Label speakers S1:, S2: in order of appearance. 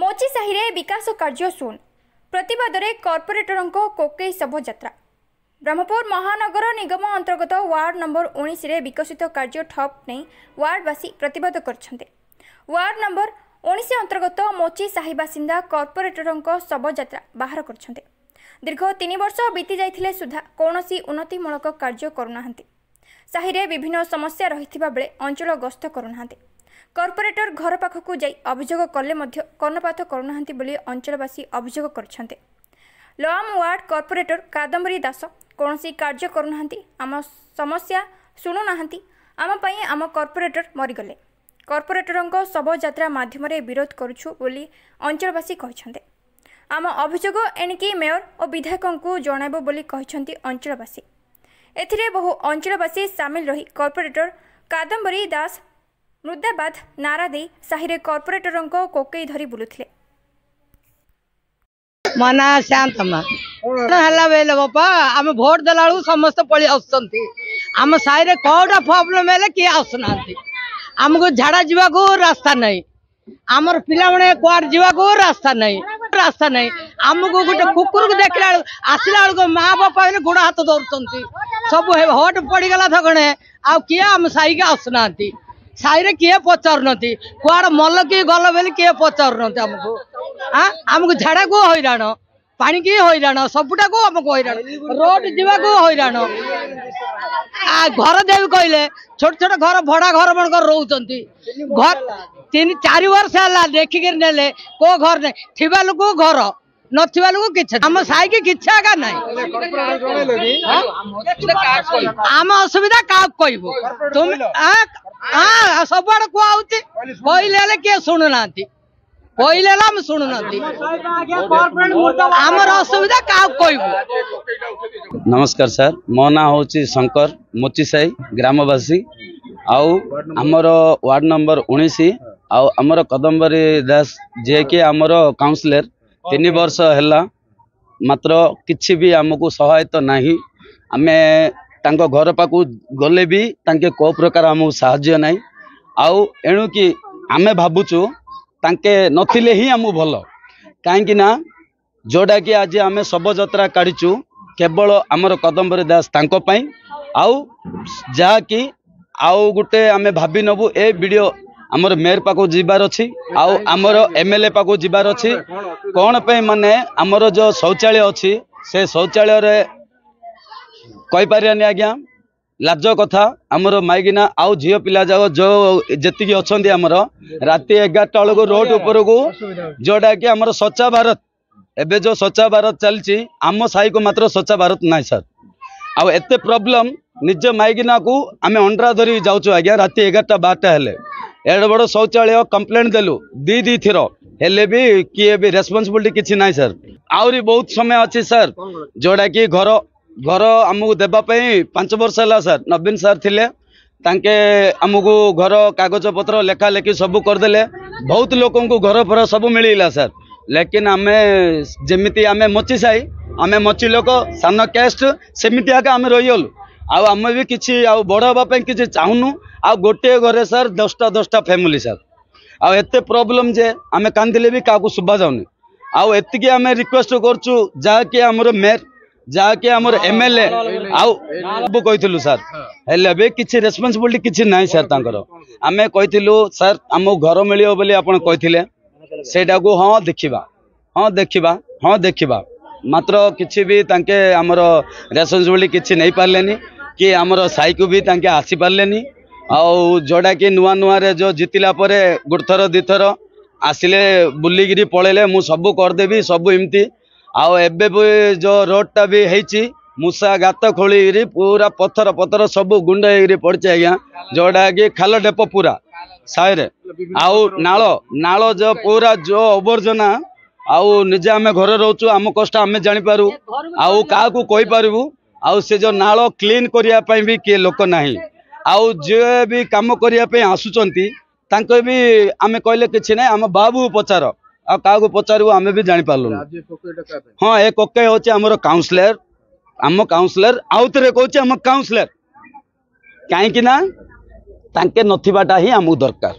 S1: मोची साहि रे विकास कार्य शून प्रतिवाद कॉर्पोरेटर कोकई शोभायात्रा। ब्रह्मपुर महानगर निगम अंतर्गत वार्ड नंबर 19 रे विकसित कार्य ठप नहीं वार्डवासी प्रतिवाद करछन्ते। वार्ड नंबर 19 अंतर्गत मोची साहि बासिंदा कॉर्पोरेटर शोभायात्रा बाहर करछन्ते। दीर्घ 3 वर्ष बीती जाइथिले सुधा कौनसी उन्नतिमूलक कार्य करुनाहांती। साहि रे विभिन्न समस्या रहिथिबा बेले अंचल गस्त करुनाहांती। कॉर्पोरेटर घर पाखकु जाई अभियोग कले मध्य कर्णपात करुनाहांती बोली अंचलवासी अभियोग करछन्ते। लम वार्ड कॉर्पोरेटर कादम्बरी दास कौनसी कार्य करुनाहांती, आम समस्या शुणुनाहांती, आम पई आम कॉर्पोरेटर मरीगले। कॉर्पोरेटर शोभायात्रा माध्यम विरोध करुछु बोली अंचलवासी कहछन्ते। आम अभियोग एणिकी मेयर और विधायकों को जणाइबो बोली कहछन्ती अंचलवासी। एथिरे बहु अंचलवासी सामिल रही कॉर्पोरेटर कादम्बरी दास मुर्दाबाद नारा दे साहि रे कॉर्पोरेटर कोकई धरी बुलुथिले।
S2: मना शांतमा हला बेले बापा आम भोट देला समस्त पळी आसुचंती। आम साहि रे कोडा प्रॉब्लम हेले कि आसुनांती। हमको झाड़ा जीवा को रास्ता नहीं, आमर पिला मने कुआर जीवा को रास्ता नहीं। हमको गोटे कुकुर को देखला आसिला को माँ बापा ने गोड़ हाथ धरचंती। सब हट पड़ी गला थगणे आ किए आम साहि के आसुनांती। साहि रे किए पचारुनती कुआड़ मल किए गल बेली किए पचारुनती। हमको हमको झाड़ा को हैरान, पानी की हैरान, सबुटा को हमको हैरान, रोड जीवा को हैरान। घर देवी कहले छोट छोट घर भड़ा घर मन रोचंती। घर 3-4 वर्ष है देखिक नेले को घर नहीं थिबा लोक घर नथिबा लोक किछ हम साहि के किछा का नहीं। आम असुविधा का कहबो तुम सब आड़ कहउची कहले किए शुणुनांती। हम शुणुनांती आमर असुविधा का कहबो।
S3: नमस्कार सर, मो ना हूँ शंकर मोची साहि ग्रामवासी आउ आमर वार्ड नंबर 19 आउ आमर कदम्बरी दास जे कि आमर काउंसिलर 3 वर्ष है मात्र किछि भी आमको सहायता नहीं। आमे तांको घर पाकू गले भी तांके को प्रकार आमको साहाय्य नहीं। आउ एणु कि आमे भाबुचु तांके नथिले ही आमको भल कहीं ना जोड़ा कि आज आमे शोभायात्रा काढ़ीचु केवल आमर कदम्बरी दास तांको पई आउ जहा कि आउ गुटे आमे भाभी नबु ए वीडियो आमर मेयर पाको जीवार अच्छी आउ आमर एमएलए पाको जीवार अच्छी कौन पे माने आमर जो शौचालय अच्छी से शौचालय रे कहि पारियानी आज्ञा लाज कथा आमर माइगिना आउ झियो पिला जाओ जो जेतिकी अछंती आमर राति 11टा बेलू रोड ऊपर को जोड़ा कि आमर स्वच्छ भारत एबे जो स्वच्छ भारत चलची आम साहि को मात्र स्वच्छ भारत नाई सर। आउ एते प्रॉब्लम निज माइगिना को आमे अंडरा धरी जाउछु आज्ञा राति 11टा-12टा हेले एड बड़ शौचालय कंप्लेंट देलु दी थीर हेले भी किए भी रेस्पॉन्सिबिलिटी किछि नाई सर। आउरी बहुत समय अच्छी सर जोड़ा कि घर आमको देबा पई 5 वर्ष है सर। नवीन सर थिले तांके आमको घर कागज पत्र लेखा लेखी सब करदेले बहुत लोकों को घर फर सब मिलला सर। लेकिन आमे जेमिति आमे मोची साहि आमे मोची लोक सान कैस्ट सेमिति आके आमे रहियलु आउ आमे भी किछि आउ बड़ाबा पई किछि चाहुनु आउ गोटे घरे सर 10टा फैमिली सर। आउ एते प्रॉब्लम जे आमे कांदिले भी काकू सुबा जाउनी। आउ एतिकी आमे रिक्वेस्ट करछु जा कि हमर मेयर जा कि हमर एमएलए आउ बु कहिथिलु सर हेले बे किछि रेस्पॉन्सिबिलिटी किछि नाही सर तांकर। आमे कहिथिलु सर हमो घर मिलियो बोली आपण कहिथिले सेटा को हाँ देखिबा मात्र किछि भी तांके हमर रेस्पॉन्सिबिलिटी किछि नहीं पारलेनी कि हमर साहि को भी तांके आसी पारलेनी। आउ जोड़ा कि नुआ रे जो जितिला परे गुड़थर दिथर आसिले बुलिगिरी पळेले मु सब करदेबी सब इमती। आउ एबे भी जो रोडटा भी हेची मूसा गात खोली पूरा पत्थर सब गुंड होगी पड़ी आज्ञा जोड़ा कि खाल डेप पूरा साइरे आउ नाल जो पूरा जो अवर्जना आउ निजे आमे घर रोचु आम कष्ट आमे जानी पारू आउ का कहि पारू आउ से जो नाल क्लीन करिया पई भी के लोक नाही आउ जे भी काम करिया पई आसुचंती तांको भी आमे कहले किछि नै आम बाबू पचार आ का पचारू आमे भी जानी पारलु। हाँ ए कोके होचे हमर काउंसलर आम काउंसलर आउ थे कहूँ आम काउंसलर कहीं ना तांके नथिबाटा ही आमको दरकार।